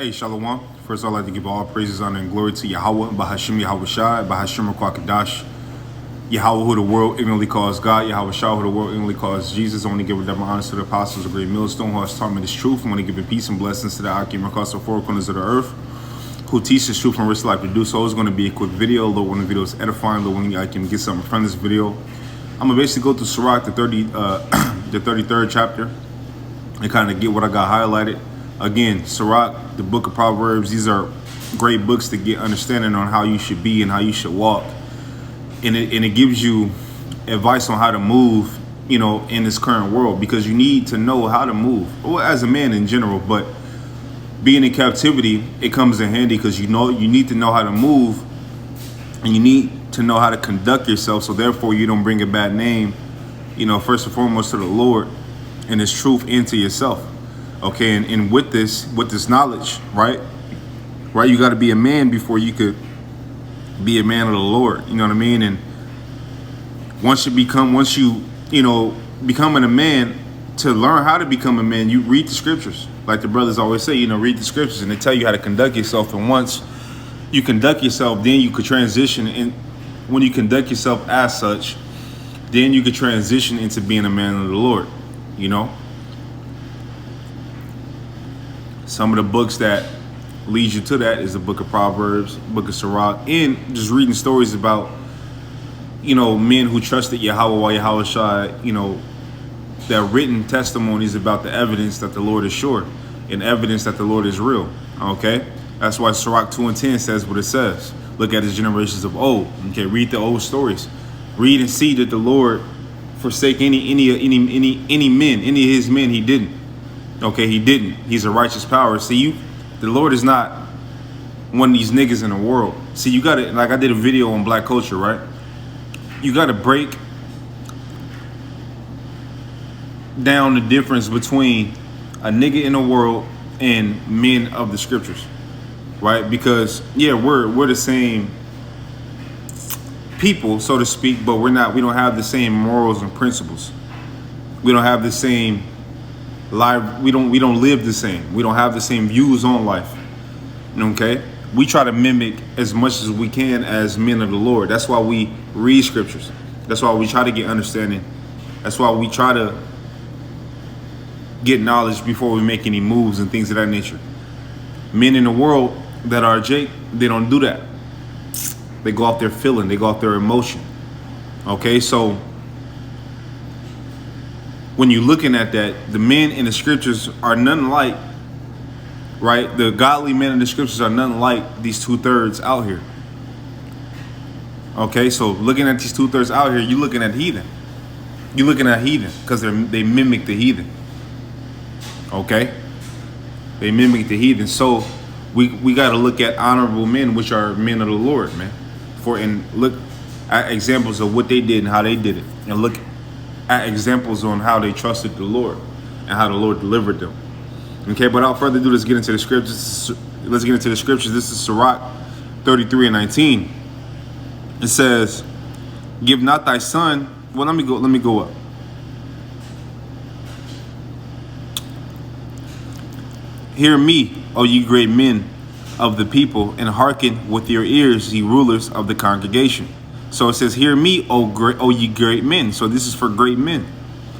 Hey, Shalom. First, I'd like to give all praises, honor, and glory to Yahweh, Bahashim Yahweh Shai, Bahashim Kwakadash, Yahweh, who the world ignorantly calls God, Yahweh Shai, who the world ignorantly calls Jesus. I want to give them honor to the apostles of great millstone who has taught me this truth. I want to give peace and blessings to the Akim across the four corners of the earth, who teaches truth and risk life to do so. It's going to be a quick video. Lord, one of the videos edifying. Lord, one I can get something from this video. I'm going to basically go through Sirach, the 33rd chapter, and kind of get what I got highlighted. Again, Sirach, the book of Proverbs, these are great books to get understanding on how you should be and how you should walk. And it gives you advice on how to move, in this current world, because you need to know how to move, well, as a man in general, but being in captivity, it comes in handy because you need to know how to move, and you need to know how to conduct yourself, so therefore you don't bring a bad name, first and foremost to the Lord and His truth into yourself. Okay, and with this knowledge, right, you got to be a man before you could be a man of the Lord. You know what I mean? And once you becoming a man, to learn how to become a man, you read the scriptures. Like the brothers always say, read the scriptures, and they tell you how to conduct yourself. And once you conduct yourself, then you could transition. And when you conduct yourself as such, then you could transition into being a man of the Lord. Some of the books that lead you to that is the book of Proverbs, book of Sirach, and just reading stories about, men who trusted Yahweh while Yahweh Shai, that written testimonies about the evidence that the Lord is sure and evidence that the Lord is real. Okay? That's why Sirach 2:10 says what it says. Look at the generations of old. Okay, read the old stories. Read and see that the Lord forsake any men, any of his men, he didn't. Okay, he didn't. He's a righteous power. See, the Lord is not one of these niggas in the world. See, you got to, like I did a video on black culture, right? You got to break down the difference between a nigga in the world and men of the scriptures, right? Because, yeah, we're the same people, so to speak, but we don't have the same morals and principles. We don't have the same life. We don't live the same. We don't have the same views on life. Okay? We try to mimic as much as we can as men of the Lord. That's why we read scriptures. That's why we try to get understanding. That's why we try to get knowledge before we make any moves and things of that nature. Men in the world that are Jake, they don't do that. They go off their feeling. They go off their emotion. Okay? So when you're looking at that, the men in the scriptures are none like, right? The godly men in the scriptures are none like these 2/3 out here. Okay, so looking at these 2/3 out here, you're looking at heathen. You're looking at heathen because they mimic the heathen. Okay, they mimic the heathen. So we got to look at honorable men, which are men of the Lord, man. And look at examples of what they did and how they did it, and look at examples on how they trusted the Lord and how the Lord delivered them. Okay, but without further ado, let's get into the scriptures. This is Sirach 33:19. It says, "Give not thy son." Well, let me go up. "Hear me, O ye great men of the people, and hearken with your ears, ye rulers of the congregation." So it says, "Hear me, O ye great men." So this is for great men.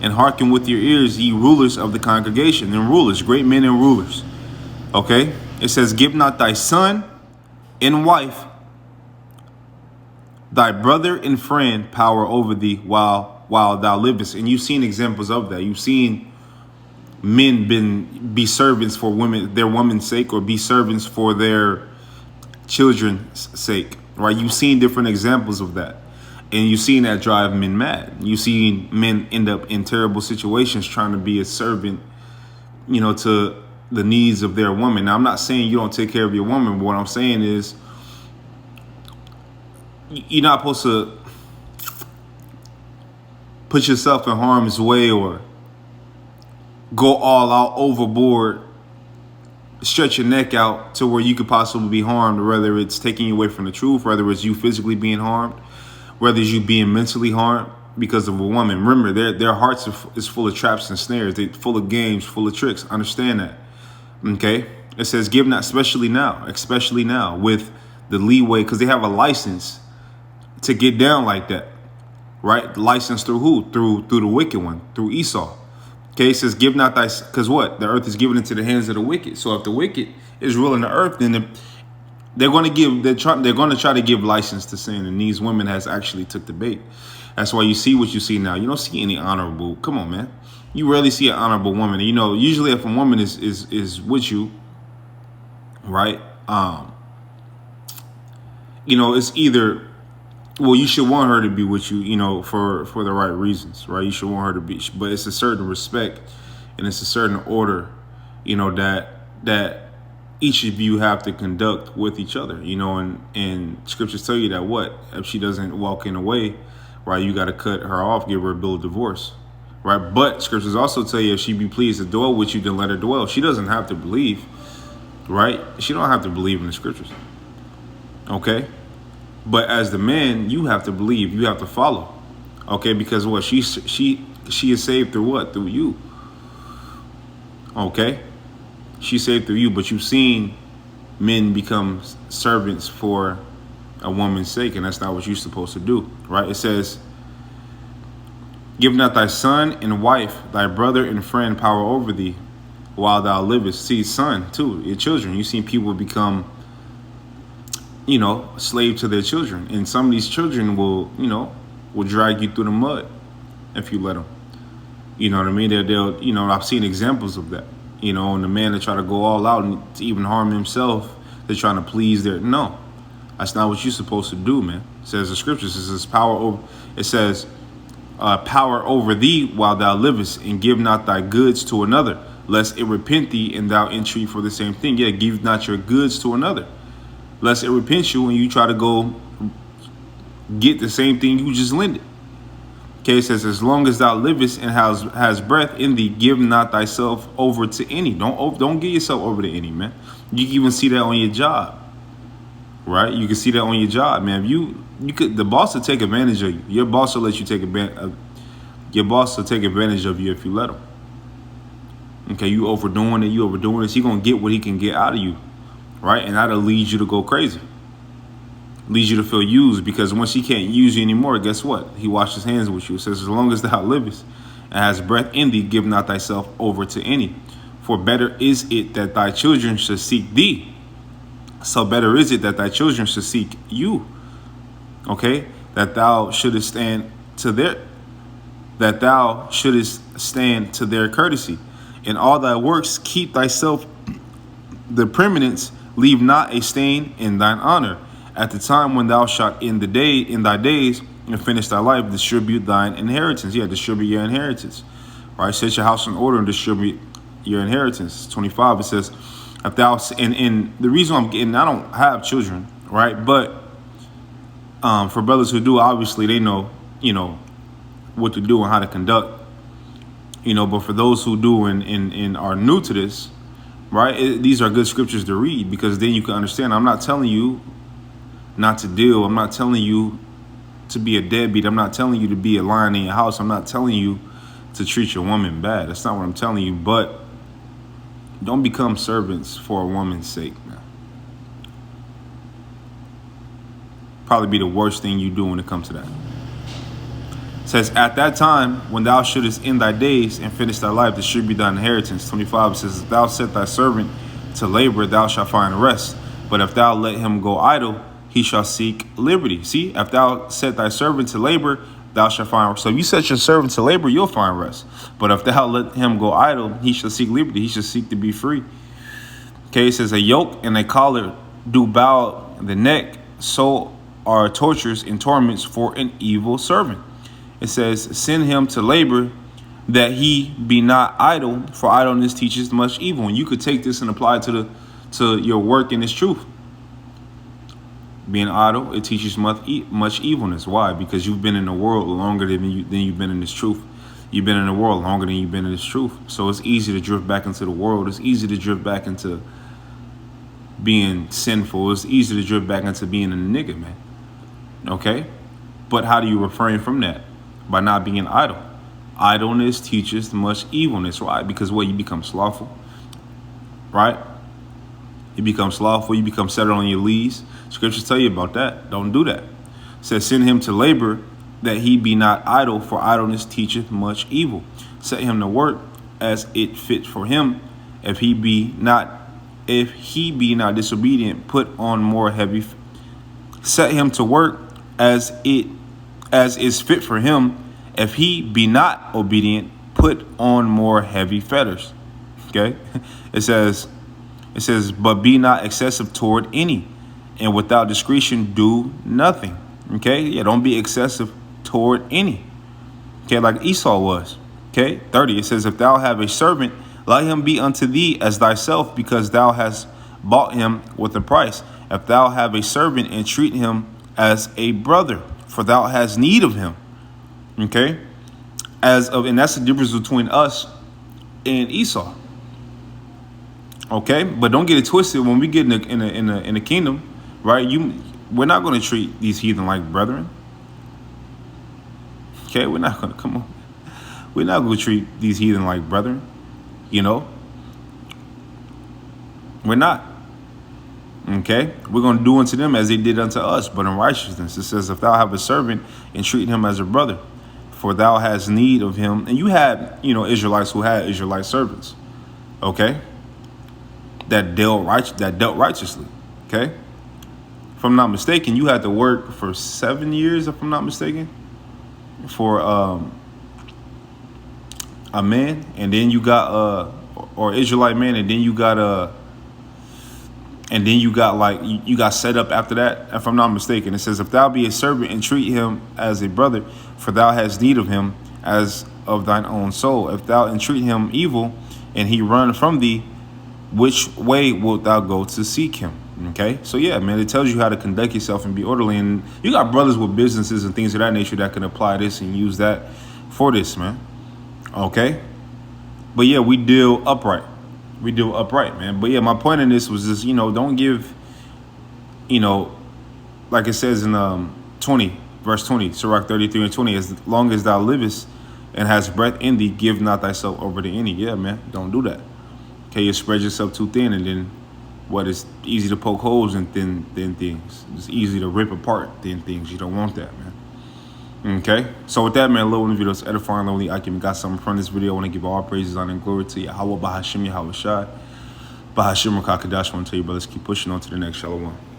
"And hearken with your ears, ye rulers of the congregation." And rulers, great men and rulers. Okay? It says, "Give not thy son and wife, thy brother and friend power over thee while thou livest." And you've seen examples of that. You've seen men be servants for women, their woman's sake, or be servants for their children's sake. Right, you've seen different examples of that, and you've seen that drive men mad. You've seen men end up in terrible situations trying to be a servant, to the needs of their woman. Now, I'm not saying you don't take care of your woman, but what I'm saying is you're not supposed to put yourself in harm's way or go all out overboard, stretch your neck out to where you could possibly be harmed, whether it's taking you away from the truth, whether it's you physically being harmed, whether it's you being mentally harmed because of a woman. Remember, their hearts is full of traps and snares. They're full of games, full of tricks. Understand that. Okay? It says, give not, especially now, with the leeway, because they have a license to get down like that, right? License through who? Through the wicked one, through Esau. Okay, it says, give not thy, because what? The earth is given into the hands of the wicked. So if the wicked is ruling the earth, then they're going to try to give license to sin, and these women has actually took the bait. That's why you see what you see now. You don't see any honorable. Come on, man. You rarely see an honorable woman. You know, usually if a woman is with you, right? You know, it's either, well, you should want her to be with you, you know, for the right reasons, right? You should want her to be, but it's a certain respect and it's a certain order, you know, that each of you have to conduct with each other, you know, and scriptures tell you that what if she doesn't walk in a way, right? You got to cut her off, give her a bill of divorce, right? But scriptures also tell you if she be pleased to dwell with you, then let her dwell. She doesn't have to believe, right? She don't have to believe in the scriptures, okay? But as the man, you have to believe, you have to follow, okay? Because what she is saved through what? Through you, okay? She's saved through you, but you've seen men become servants for a woman's sake, and that's not what you're supposed to do, right? It says, give not thy son and wife, thy brother and friend power over thee while thou livest. See, son, too, your children. You've seen people become, you know, slave to their children. And some of these children will, you know, will drag you through the mud if you let them. You know what I mean? They'll, you know, I've seen examples of that. You know, and the man that try to go all out and to even harm himself, they're trying to please their, no. That's not what you're supposed to do, man. It says the scriptures, it says power over thee while thou livest, and give not thy goods to another, lest it repent thee and thou entreat for the same thing. Yeah, give not your goods to another, lest it repent you when you try to go get the same thing you just lended. Okay, it says, as long as thou livest and has breath in thee, give not thyself over to any. Don't give yourself over to any, man. You can even see that on your job, right? You can see that on your job, man. You could, the boss will take advantage of you. Your boss will let you take advantage. Your boss will take advantage of you if you let him. Okay, you overdoing it. He's gonna get what he can get out of you, right? And that'll lead you to go crazy. Leads you to feel used, because once he can't use you anymore, guess what? He washed his hands with you. It says, as long as thou livest and has breath in thee, give not thyself over to any. For better is it that thy children should seek thee. So better is it that thy children should seek you. Okay? That thou shouldest stand to their courtesy. In all thy works, keep thyself the preeminence, leave not a stain in thine honor. At the time when thou shalt in thy days and finish thy life, distribute thine inheritance. Yeah, distribute your inheritance. Right? Set your house in order and distribute your inheritance. 25, it says, if thou, and the reason I'm getting, I don't have children, right? But for brothers who do, obviously they know, you know, what to do and how to conduct, you know, but for those who do and are new to this, right? These are good scriptures to read, because then you can understand. I'm not telling you not to deal. I'm not telling you to be a deadbeat. I'm not telling you to be a lion in your house. I'm not telling you to treat your woman bad. That's not what I'm telling you. But don't become servants for a woman's sake, man. Probably be the worst thing you do when it comes to that. It says, at that time, when thou shouldest end thy days and finish thy life, distribute thy inheritance. 25, it says, if thou set thy servant to labor, thou shalt find rest. But if thou let him go idle, he shall seek liberty. See, if thou set thy servant to labor, thou shalt find rest. So if you set your servant to labor, you'll find rest. But if thou let him go idle, he shall seek liberty. He shall seek to be free. Okay, it says, a yoke and a collar do bow the neck, so are tortures and torments for an evil servant. It says, send him to labor that he be not idle, for idleness teaches much evil. And you could take this and apply it to your work in this truth. Being idle, it teaches much evilness. Why? Because you've been in the world longer than you've been in this truth. You've been in the world longer than you've been in this truth. So it's easy to drift back into the world. It's easy to drift back into being sinful. It's easy to drift back into being a nigga, man. Okay? But how do you refrain from that? By not being idle. Idleness teaches much evilness. Why? Because you become slothful. Right? You become slothful. You become settled on your lees. Scriptures tell you about that. Don't do that. It says, send him to labor, that he be not idle, for idleness teacheth much evil. Set him to work as it fit for him. If he be not disobedient, put on more heavy. Set him to work as is fit for him. If he be not obedient, put on more heavy fetters. Okay, it says, but be not excessive toward any, and without discretion do nothing. Okay, yeah, don't be excessive toward any. Okay, like Esau was. Okay, 30. It says, if thou have a servant, let him be unto thee as thyself, because thou hast bought him with a price. If thou have a servant, entreat him as a brother, for thou hast need of him. Okay, and that's the difference between us and Esau. Okay, but don't get it twisted. When we get in the kingdom, right? We're not going to treat these heathen like brethren. Okay, we're not going to come on. We're not going to treat these heathen like brethren. You know, we're not. Okay, we're going to do unto them as they did unto us, but in righteousness. It says, if thou have a servant, entreat him as a brother, for thou hast need of him. And you had, Israelites who had Israelite servants. Okay, that dealt righteously. Okay, if I'm not mistaken, you had to work for 7 years, if I'm not mistaken, for a man, and then you got or Israelite man, and then you got you got set up after that, if I'm not mistaken. It says, if thou be a servant, entreat him as a brother, for thou hast need of him as of thine own soul. If thou entreat him evil, and he run from thee, which way wilt thou go to seek him? Okay, so yeah, man, it tells you how to conduct yourself and be orderly. And you got brothers with businesses and things of that nature that can apply this and use that for this, man. Okay, but yeah, we deal upright. Man. But yeah, my point in this was just, don't give, like it says in 20, verse 20, Sirach 33 and 20, as long as thou livest and hast breath in thee, give not thyself over to any. Yeah, man, don't do that. Okay, you spread yourself too thin, and then it's easy to poke holes in thin things. It's easy to rip apart thin things. You don't want that, man. Okay, so with that, man, little video is edifying, lonely. I got something from this video. I want to give all praises, honor, and glory to Yahweh, Bahashim, Yahweh Shai, Bahashim, Rakakadash. I want to tell you, brothers, keep pushing on to the next Shalom.